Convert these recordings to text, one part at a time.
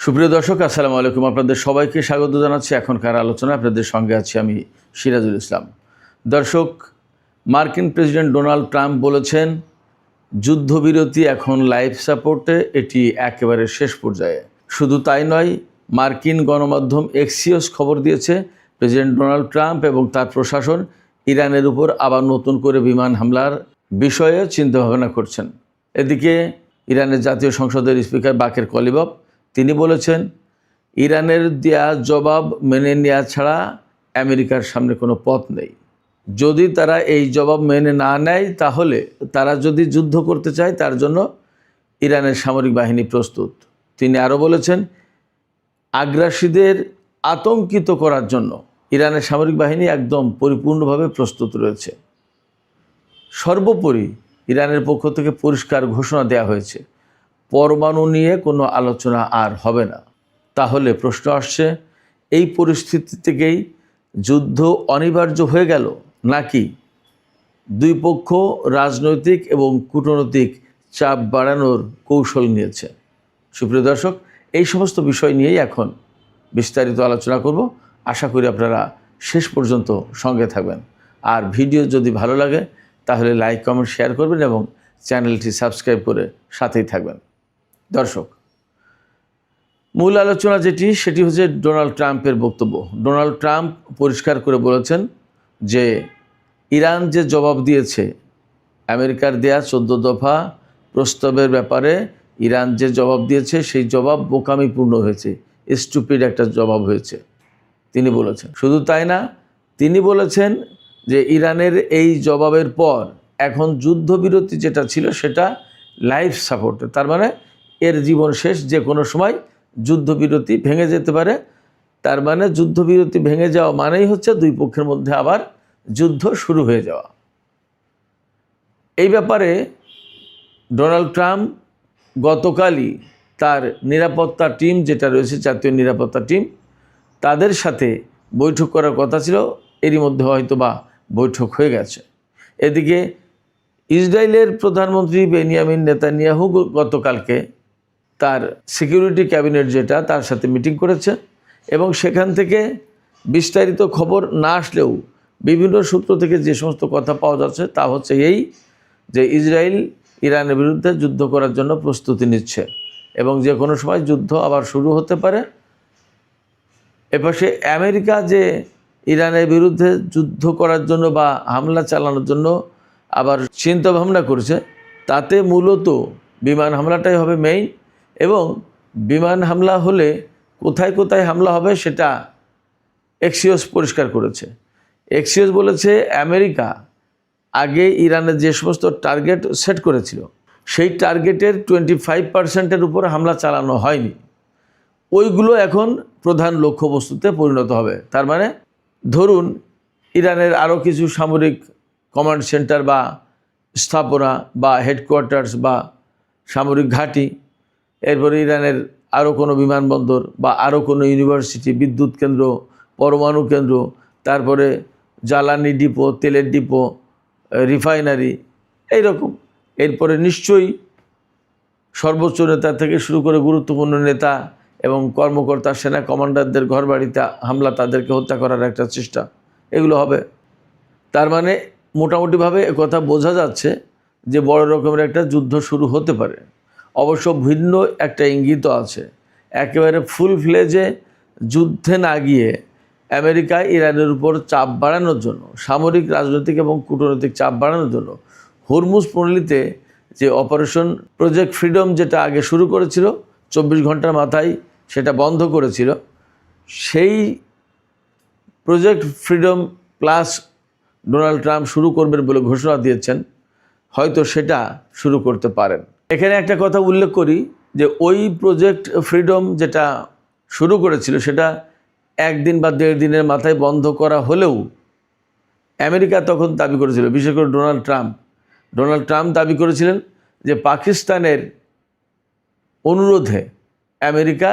সুপ্রিয় দর্শক, আসসালামু আলাইকুম। আপনাদের সবাইকে স্বাগত জানাচ্ছি এখনকার আলোচনা। আপনাদের সঙ্গে আছি আমি সিরাজুল ইসলাম। দর্শক, মার্কিন প্রেসিডেন্ট ডোনাল্ড ট্রাম্প বলেছেন যুদ্ধবিরতি এখন লাইফ সাপোর্টে, এটি একেবারে শেষ পর্যায়ে। শুধু তাই নয়, মার্কিন গণমাধ্যম এক্সিওস খবর দিয়েছে প্রেসিডেন্ট ডোনাল্ড ট্রাম্প এবং তার প্রশাসন ইরানের উপর আবার নতুন করে বিমান হামলার বিষয়ে চিন্তাভাবনা করছেন। এদিকে ইরানের জাতীয় সংসদের স্পিকার বাকের কলিবফ তিনি বলেছেন ইরানের দেয়া জবাব মেনে নেওয়া ছাড়া আমেরিকার সামনে কোনো পথ নেই। যদি তারা এই জবাব মেনে না নেয়, তাহলে তারা যদি যুদ্ধ করতে চায় তার জন্য ইরানের সামরিক বাহিনী প্রস্তুত। তিনি আরও বলেছেন আগ্রাসীদের আতঙ্কিত করার জন্য ইরানের সামরিক বাহিনী একদম পরিপূর্ণভাবে প্রস্তুত রয়েছে। সর্বোপরি ইরানের পক্ষ থেকে পরিষ্কার ঘোষণা দেওয়া হয়েছে পরমাণু নিয়ে কোনো আলোচনা আর হবে না। তাহলে প্রশ্ন আসছে, এই পরিস্থিতি থেকেই যুদ্ধ অনিবার্য হয়ে গেল, নাকি দুই পক্ষ রাজনৈতিক এবং কূটনৈতিক চাপ বাড়ানোর কৌশল নিয়েছে? সুপ্রিয় দর্শক, এই সমস্ত বিষয় নিয়েই এখন বিস্তারিত আলোচনা করব। আশা করি আপনারা শেষ পর্যন্ত সঙ্গে থাকবেন। আর ভিডিও যদি ভালো লাগে তাহলে লাইক, কমেন্ট, শেয়ার করবেন এবং চ্যানেলটি সাবস্ক্রাইব করে সাথেই থাকবেন। দর্শক, মূল আলোচনা সেটি হচ্ছে ডোনাল্ড ট্রাম্পের বক্তব্য। ডোনাল্ড ট্রাম্প পরিষ্কার করে বলেছেন যে ইরান যে জবাব দিয়েছে, আমেরিকার দেয়া 14 দফা প্রস্তাবের ব্যাপারে ইরান যে জবাব দিয়েছে সেই জবাব বোকামিপূর্ণ হয়েছে, স্টুপিড একটা জবাব হয়েছে তিনি বলেছেন। শুধু তাই না, তিনি বলেছেন যে ইরানের এই জবাবের পর এখন যুদ্ধবিরতি যেটা ছিল সেটা লাইফ সাপোর্টে, তার মানে এর জীবন শেষ, যে কোনো সময় যুদ্ধবিরতি ভেঙে যেতে পারে। তার মানে যুদ্ধবিরতি ভেঙে যাওয়া মানেই হচ্ছে দুই পক্ষের মধ্যে আবার যুদ্ধ শুরু হয়ে যাওয়া। এই ব্যাপারে ডোনাল্ড ট্রাম্প গতকালই তার নিরাপত্তা টিম যেটা রয়েছে, জাতীয় নিরাপত্তা টিম, তাদের সাথে বৈঠক করার কথা ছিল। এরই মধ্যে হয়তো বা বৈঠক হয়ে গেছে। এদিকে ইসরায়েলের প্রধানমন্ত্রী বেনিয়ামিন নেতানিয়াহু গতকালকে তার সিকিউরিটি ক্যাবিনেট যেটা, তার সাথে মিটিং করেছে এবং সেখান থেকে বিস্তারিত খবর না আসলেও বিভিন্ন সূত্র থেকে যে সমস্ত কথা পাওয়া যাচ্ছে তা হচ্ছে এই যে ইসরায়েল ইরানের বিরুদ্ধে যুদ্ধ করার জন্য প্রস্তুতি নিচ্ছে এবং যে কোনো সময় যুদ্ধ আবার শুরু হতে পারে। এপাশে আমেরিকা যে ইরানের বিরুদ্ধে যুদ্ধ করার জন্য বা হামলা চালানোর জন্য আবার চিন্তা ভাবনা করছে, তাতে মূলত বিমান হামলাটাই হবে মেইন। এবং বিমান হামলা হলে কোথায় কোথায় হামলা হবে সেটা এক্সিওস পরিষ্কার করেছে। এক্সিওস বলেছে আমেরিকা আগে ইরানের যে সমস্ত টার্গেট সেট করেছিল সেই টার্গেটের 25% উপর হামলা চালানো হয়নি, ওইগুলো এখন প্রধান লক্ষ্যবস্তুতে পরিণত হবে। তার মানে ধরুন ইরানের আরও কিছু সামরিক কমান্ড সেন্টার বা স্থাপনা বা হেডকোয়ার্টার্স বা সামরিক ঘাঁটি, এরপরে ইরানের আরও কোনো বিমানবন্দর বা আরও কোনো ইউনিভার্সিটি, বিদ্যুৎ কেন্দ্র, পরমাণু কেন্দ্র, তারপরে জ্বালানি ডিপো, তেলের ডিপো, রিফাইনারি, এইরকম। এরপরে নিশ্চয়ই সর্বোচ্চ নেতা থেকে শুরু করে গুরুত্বপূর্ণ নেতা এবং কর্মকর্তা, সেনা কমান্ডারদের ঘরবাড়িতে হামলা, তাদেরকে হত্যা করার একটা চেষ্টা, এগুলো হবে। তার মানে মোটামুটিভাবে কথা বোঝা যাচ্ছে যে বড় রকমের একটা যুদ্ধ শুরু হতে পারে। অবশ্য ভিন্ন একটা ইঙ্গিত আছে। একেবারে ফুল ফ্লেজে যুদ্ধে না গিয়ে আমেরিকা ইরানের উপর চাপ বাড়ানোর জন্য, সামরিক, রাজনৈতিক এবং কূটনৈতিক চাপ বাড়ানোর জন্য হরমুজ প্রণালীতে যে অপারেশন প্রজেক্ট ফ্রিডম যেটা আগে শুরু করেছিল, 24 ঘন্টার মাথায় সেটা বন্ধ করেছিল, সেই project freedom plus Donald Trump শুরু করবেন বলে ঘোষণা দিয়েছেন। হয়তো সেটা শুরু করতে পারেন। এখানে একটা কথা উল্লেখ করি যে ওই প্রজেক্ট ফ্রিডম যেটা শুরু করেছিল সেটা 1 দিন বা 1.5 দিনের মাথায় বন্ধ করা হলেও আমেরিকা তখন দাবি করেছিল, বিশেষ করে ডোনাল্ড ট্রাম্প দাবি করেছিলেন যে পাকিস্তানের অনুরোধে আমেরিকা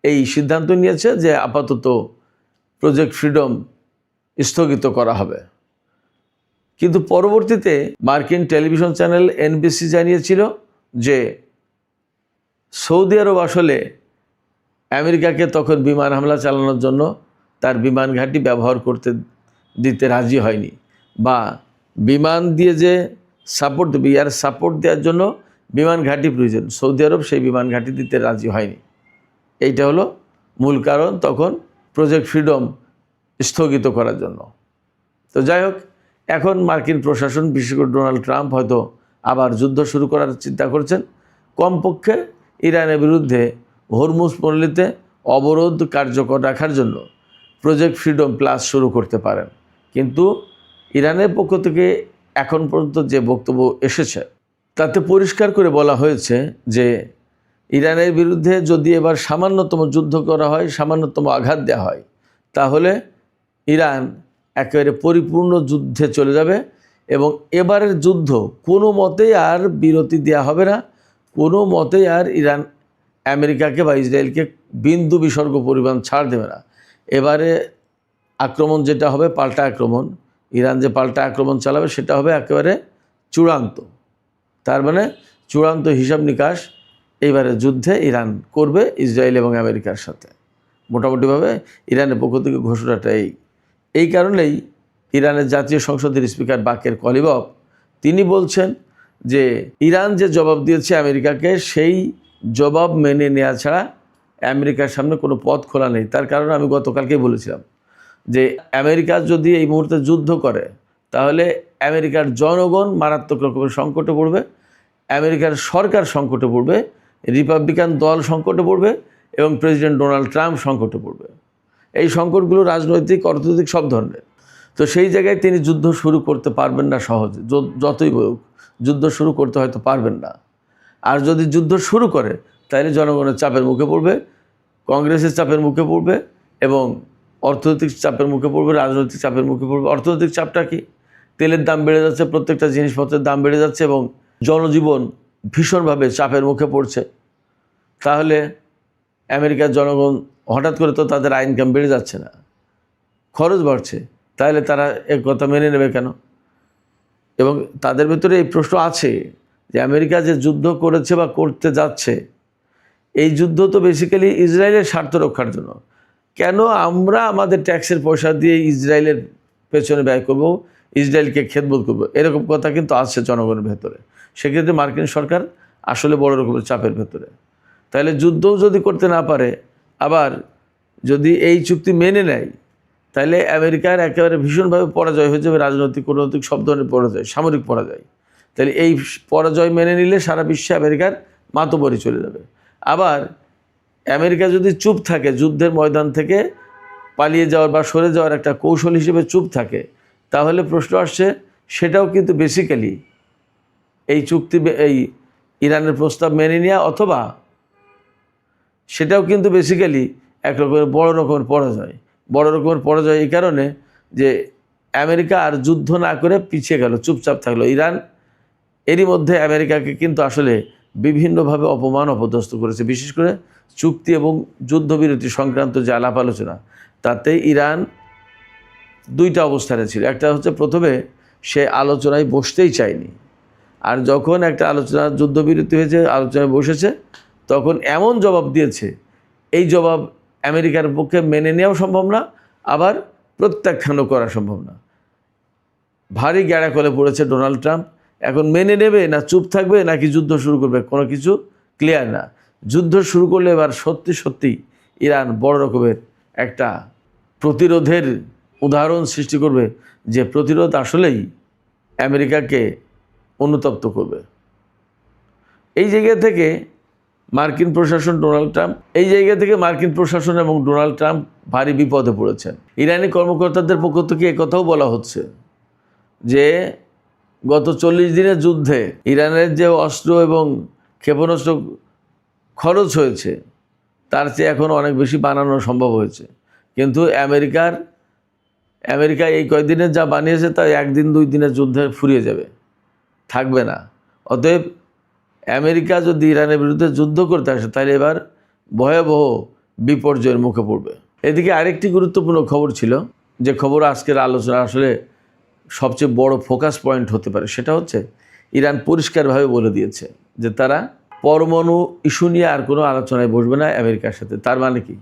এই সিদ্ধান্ত নিয়েছে যে আপাতত প্রজেক্ট ফ্রিডম স্থগিত করা হবে। কিন্তু পরবর্তীতে মার্কিন টেলিভিশন চ্যানেল NBC জানিয়েছিল যে সৌদি আরব আসলে আমেরিকাকে তখন বিমান হামলা চালানোর জন্য তার বিমান ঘাঁটি ব্যবহার করতে দিতে রাজি হয়নি, বা বিমান দিয়ে যে সাপোর্ট দেবে, ইয়ার সাপোর্ট দেওয়ার জন্য বিমান ঘাঁটি প্রয়োজন, সৌদি আরব সেই বিমান ঘাঁটি দিতে রাজি হয়নি। এইটা হলো মূল কারণ তখন প্রজেক্ট ফ্রিডম স্থগিত করার জন্য। তো যাই হোক, এখন মার্কিন প্রশাসন, বিশেষ করে ডোনাল্ড ট্রাম্প হয়তো আবার যুদ্ধ শুরু করার চিন্তা করছেন। কমপক্ষে ইরানের বিরুদ্ধে হরমুজ পল্লীতে অবরোধ কার্যকর রাখার জন্য প্রজেক্ট ফ্রিডম প্লাস শুরু করতে পারেন। কিন্তু ইরানের পক্ষ থেকে এখন পর্যন্ত যে বক্তব্য এসেছে তাতে পরিষ্কার করে বলা হয়েছে যে ইরানের বিরুদ্ধে যদি এবার সামান্যতম যুদ্ধ করা হয়, সামান্যতম আঘাত দেওয়া হয়, তাহলে ইরান একেবারে পরিপূর্ণ যুদ্ধে চলে যাবে এবং এবারের যুদ্ধ কোনো মতেই আর বিরতি দেওয়া হবে না, কোনো মতেই আর ইরান আমেরিকাকে বা ইসরায়েলকে বিন্দু বিসর্গ পরিমাণ ছাড় দেবে না। এবারে আক্রমণ যেটা হবে, পাল্টা আক্রমণ, ইরান যে পাল্টা আক্রমণ চালাবে সেটা হবে একেবারে চূড়ান্ত। তার মানে চূড়ান্ত হিসাব নিকাশ এইবারে যুদ্ধে ইরান করবে ইসরায়েল এবং আমেরিকার সাথে। মোটামুটিভাবে ইরানের পক্ষ থেকে ঘোষণাটা এই কারণেই ইরানের জাতীয় সংসদের স্পিকার বাকের কলিবফ তিনি বলছেন যে ইরান যে জবাব দিয়েছে আমেরিকাকে, সেই জবাব মেনে নেওয়া ছাড়া আমেরিকার সামনে কোনো পথ খোলা নেই। তার কারণ আমি গতকালকেই বলেছিলাম যে আমেরিকা যদি এই মুহূর্তে যুদ্ধ করে তাহলে আমেরিকার জনগণ মারাত্মক রকমের সংকটে পড়বে, আমেরিকার সরকার সংকটে পড়বে, রিপাবলিকান দল সংকটে পড়বে এবং প্রেসিডেন্ট ডোনাল্ড ট্রাম্প সংকটে পড়বে। এই সংকটগুলো রাজনৈতিক, অর্থনৈতিক সব ধরনের। তো সেই জায়গায় তিনি যুদ্ধ শুরু করতে পারবেন না সহজে, যতই হোক যুদ্ধ শুরু করতে হয়তো পারবেন না। আর যদি যুদ্ধ শুরু করে তাহলে জনগণের চাপের মুখে পড়বে, কংগ্রেসের চাপের মুখে পড়বে এবং অর্থনৈতিক চাপের মুখে পড়বে, রাজনৈতিক চাপের মুখে পড়বে। অর্থনৈতিক চাপটা কি? তেলের দাম বেড়ে যাচ্ছে, প্রত্যেকটা জিনিসপত্রের দাম বেড়ে যাচ্ছে এবং জনজীবন ভীষণভাবে চাপের মুখে পড়ছে। তাহলে আমেরিকার জনগণ হঠাৎ করে তো তাদের ইনকাম বেড়ে যাচ্ছে না, খরচ বাড়ছে, তাহলে তারা এক কথা মেনে নেবে কেন? এবং তাদের ভিতরে এই প্রশ্ন আছে যে আমেরিকা যে যুদ্ধ করেছে বা করতে যাচ্ছে, এই যুদ্ধ তো বেসিক্যালি ইসরায়েলের স্বার্থ রক্ষার জন্য। কেন আমরা আমাদের ট্যাক্সের পয়সা দিয়ে ইসরায়েলের পেছনে ব্যয় করব, ইসরায়েলকে খেদমত করব, এরকম কথা কিন্তু আছে জনগণের ভেতরে। সেক্ষেত্রে মার্কিন সরকার আসলে বড় রকমের চাপের ভেতরে। তাহলে যুদ্ধও যদি করতে না পারে, আবার যদি এই চুক্তি মেনে নেয়, তাহলে আমেরিকার একেবারে ভীষণভাবে পরাজয় হয়ে যাবে, রাজনৈতিক, কূটনৈতিক সব ধরনের পরাজয়, সামরিক পরাজয়। তাহলে এই পরাজয় মেনে নিলে সারা বিশ্বে আমেরিকার মাতবরি চলে যাবে। আবার আমেরিকা যদি চুপ থাকে, যুদ্ধের ময়দান থেকে পালিয়ে যাওয়ার বা সরে যাওয়ার একটা কৌশল হিসেবে চুপ থাকে, তাহলে প্রশ্ন আসছে সেটাও কিন্তু বেসিক্যালি এই চুক্তি, এই ইরানের প্রস্তাব মেনে নেওয়া, অথবা সেটাও কিন্তু বেসিক্যালি এক রকমের বড় রকমের পরাজয়। বড় রকমের পরাজয় এই কারণে যে আমেরিকা আর যুদ্ধ না করে পিছিয়ে গেল, চুপচাপ থাকলো। ইরান এরই মধ্যে আমেরিকাকে কিন্তু আসলে বিভিন্নভাবে অপমান, অপদস্থ করেছে। বিশেষ করে চুক্তি এবং যুদ্ধবিরতি সংক্রান্ত যে আলাপ আলোচনা, তাতে ইরান দুইটা অবস্থানে ছিল। একটা হচ্ছে প্রথমে সে আলোচনায় বসতেই চায়নি, আর যখন একটা আলোচনা, যুদ্ধবিরতি হয়েছে, আলোচনায় বসেছে, তখন এমন জবাব দিয়েছে, এই জবাব আমেরিকার পক্ষে মেনে নেওয়াও সম্ভব না, আবার প্রত্যাখ্যানও করা সম্ভব না। ভারী গ্যাড়াকলে পড়েছে ডোনাল্ড ট্রাম্প। এখন মেনে নেবে না চুপ থাকবে, নাকি যুদ্ধ শুরু করবে, কোনো কিছু ক্লিয়ার না। যুদ্ধ শুরু করলে এবার সত্যি সত্যি ইরান বড় রকমের একটা প্রতিরোধের উদাহরণ সৃষ্টি করবে, যে প্রতিরোধ আসলেই আমেরিকাকে অনুতপ্ত করবে। এই জায়গা থেকে মার্কিন প্রশাসন, ডোনাল্ড ট্রাম্প, এই জায়গা থেকে মার্কিন প্রশাসন এবং ডোনাল্ড ট্রাম্প ভারী বিপদে পড়েছেন। ইরানি কর্মকর্তাদের পক্ষ থেকে একথাও বলা হচ্ছে যে গত 40 দিনের যুদ্ধে ইরানের যে অস্ত্র এবং ক্ষেপণাস্ত্র খরচ হয়েছে, তার চেয়ে এখন অনেক বেশি বানানো সম্ভব হয়েছে। কিন্তু আমেরিকা এই কয়েকদিনে যা বানিয়েছে তা 1 দিন 2 দিনের যুদ্ধে ফুরিয়ে যাবে, থাকবে না। অতএব আমেরিকা যদি ইরানের বিরুদ্ধে যুদ্ধ করতে আসে, তাহলে এবার ভয়াবহ বিপর্যয়ের মুখে পড়বে। এদিকে আরেকটি গুরুত্বপূর্ণ খবর ছিল, যে খবর আজকের আলোচনা আসলে সবচেয়ে বড় ফোকাস পয়েন্ট হতে পারে। সেটা হচ্ছে ইরান পরিষ্কারভাবে বলে দিয়েছে যে তারা পরমাণু ইস্যু নিয়ে আর কোনো আলোচনায় বসবে না আমেরিকার সাথে। তার মানে কি,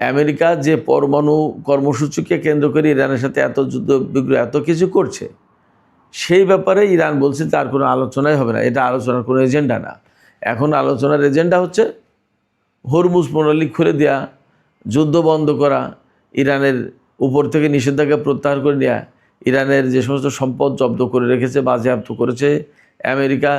আমেরিকা যে পরমাণু কর্মসূচিকে কেন্দ্র করে ইরানের সাথে এত যুদ্ধ বিগ্রহ এত কিছু করছে, সেই ব্যাপারে ইরান বলছে যে আর কোনো আলোচনাই হবে না, এটা আলোচনার কোনো এজেন্ডা না। এখন আলোচনার এজেন্ডা হচ্ছে হরমুজ প্রণালী খুলে দেওয়া, যুদ্ধ বন্ধ করা, ইরানের উপর থেকে নিষেধাজ্ঞা প্রত্যাহার করে নেওয়া, ইরানের যে সমস্ত সম্পদ জব্দ করে রেখেছে, বাজেয়াপ্ত করেছে আমেরিকা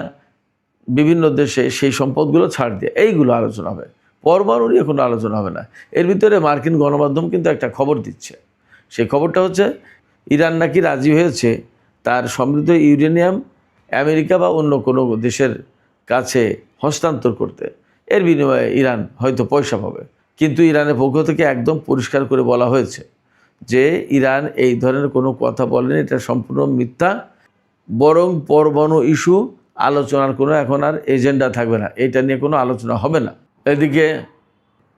বিভিন্ন দেশে, সেই সম্পদগুলো ছাড় দিয়ে, এইগুলো আলোচনা হবে। পরমাণু নিয়ে কোনো আলোচনা হবে না। এর ভিতরে মার্কিন গণমাধ্যম কিন্তু একটা খবর দিচ্ছে। সেই খবরটা হচ্ছে ইরান নাকি রাজি হয়েছে তার সমৃদ্ধ ইউরেনিয়াম আমেরিকা বা অন্য কোনো দেশের কাছে হস্তান্তর করতে। এর বিনিময়ে ইরান হয়তো পয়সা পাবে। কিন্তু ইরানের পক্ষ থেকে একদম পরিষ্কার করে বলা হয়েছে যে ইরান এই ধরনের কোনো কথা বলেনি, এটা সম্পূর্ণ মিথ্যা। বরং পরমাণু ইস্যু আলোচনার কোনো এখন আর এজেন্ডা থাকবে না, এটা নিয়ে কোনো আলোচনা হবে না। এদিকে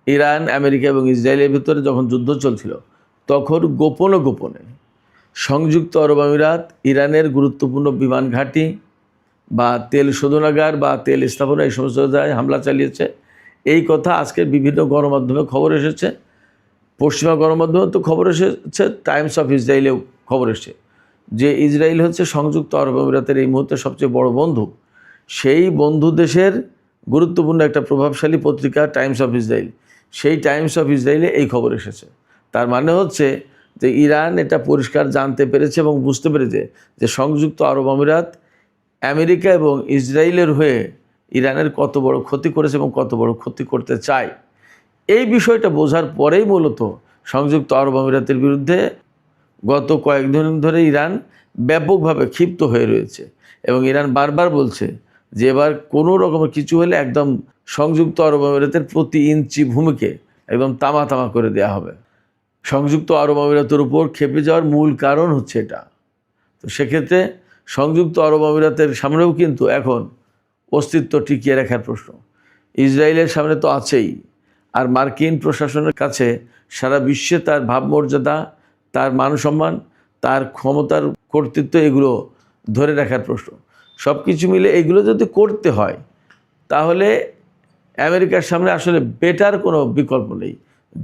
ইরান, আমেরিকা এবং ইসরায়েলের ভিতরে যখন যুদ্ধ চলছিল, তখন গোপনে সংযুক্ত আরব আমিরাত ইরানের গুরুত্বপূর্ণ বিমান ঘাঁটি বা তেল শোধনাগার বা তেল স্থাপনা এই সমস্ত জায়গায় হামলা চালিয়েছে। এই কথা আজকে বিভিন্ন গণমাধ্যমে খবর এসেছে, পশ্চিমা গণমাধ্যমে তো খবর এসেছে, টাইমস অফ ইসরায়েলেও খবর এসেছে যে ইসরায়েল হচ্ছে সংযুক্ত আরব আমিরাতের এই মুহূর্তে সবচেয়ে বড় বন্ধু। সেই বন্ধু দেশের গুরুত্বপূর্ণ একটা প্রভাবশালী পত্রিকা টাইমস অফ ইসরায়েল, সেই টাইমস অফ ইসরায়েলে এই খবর এসেছে। তার মানে হচ্ছে যে ইরান এটা পরিষ্কার জানতে পেরেছে এবং বুঝতে পেরেছে যে সংযুক্ত আরব আমিরাত আমেরিকা এবং ইসরায়েলের হয়ে ইরানের কত বড় ক্ষতি করেছে এবং কত বড় ক্ষতি করতে চায়। এই বিষয়টা বোঝার পরেই মূলত সংযুক্ত আরব আমিরাতের বিরুদ্ধে গত কয়েকদিন ধরে ইরান ব্যাপকভাবে ক্ষিপ্ত হয়ে রয়েছে এবং ইরান বারবার বলছে যে এবার কোনো রকমের কিছু হলে একদম সংযুক্ত আরব আমিরাতের প্রতি ইঞ্চি ভূমিকে একদম তামা করে দেওয়া হবে। সংযুক্ত আরব আমিরাতের উপর ক্ষেপে যাওয়ার মূল কারণ হচ্ছে এটা। তো সেক্ষেত্রে সংযুক্ত আরব আমিরাতের সামনেও কিন্তু এখন অস্তিত্ব টিকিয়ে রাখার প্রশ্ন। ইসরায়েলের সামনে তো আছেই, আর মার্কিন প্রশাসনের কাছে সারা বিশ্বে তার ভাবমর্যাদা, তার মানসম্মান, তার ক্ষমতার কর্তৃত্ব, এগুলো ধরে রাখার প্রশ্ন। সব কিছু মিলে এগুলো যদি করতে হয় তাহলে আমেরিকার সামনে আসলে বেটার কোনো বিকল্প নেই।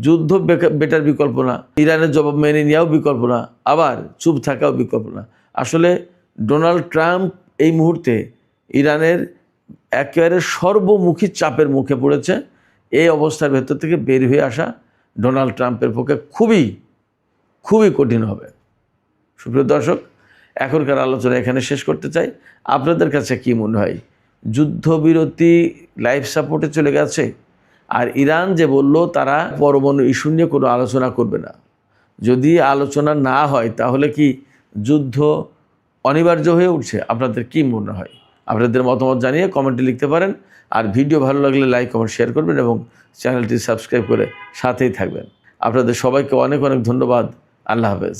যুদ্ধ বেটার বিকল্প না, ইরানের জবাব মেনে নেওয়াও বিকল্প না, আবার চুপ থাকাও বিকল্প না। আসলে ডোনাল্ড ট্রাম্প এই মুহূর্তে ইরানের একেবারে সর্বমুখী চাপের মুখে পড়েছে। এই অবস্থার ভেতর থেকে বের হয়ে আসা ডোনাল্ড ট্রাম্পের পক্ষে খুবই কঠিন হবে। সুপ্রিয় দর্শক, এখনকার আলোচনা এখানে শেষ করতে চাই। আপনাদের কাছে কি মনে হয়, যুদ্ধবিরতি লাইফ সাপোর্টে চলে গেছে? আর ইরান যে বলল তারা পরমাণু ইস্যু নিয়ে কোনো আলোচনা করবে না, যদি আলোচনা না হয় তাহলে কি যুদ্ধ অনিবার্য হয়ে উঠছে? আপনাদের কি মনে হয়? আপনাদের মতামত জানিয়ে কমেন্টে লিখতে পারেন। আর ভিডিও ভালো লাগলে লাইক, কমেন্ট, শেয়ার করবেন এবং চ্যানেলটি সাবস্ক্রাইব করে সাথেই থাকবেন। আপনাদের সবাইকে অনেক ধন্যবাদ। আল্লাহ হাফেজ।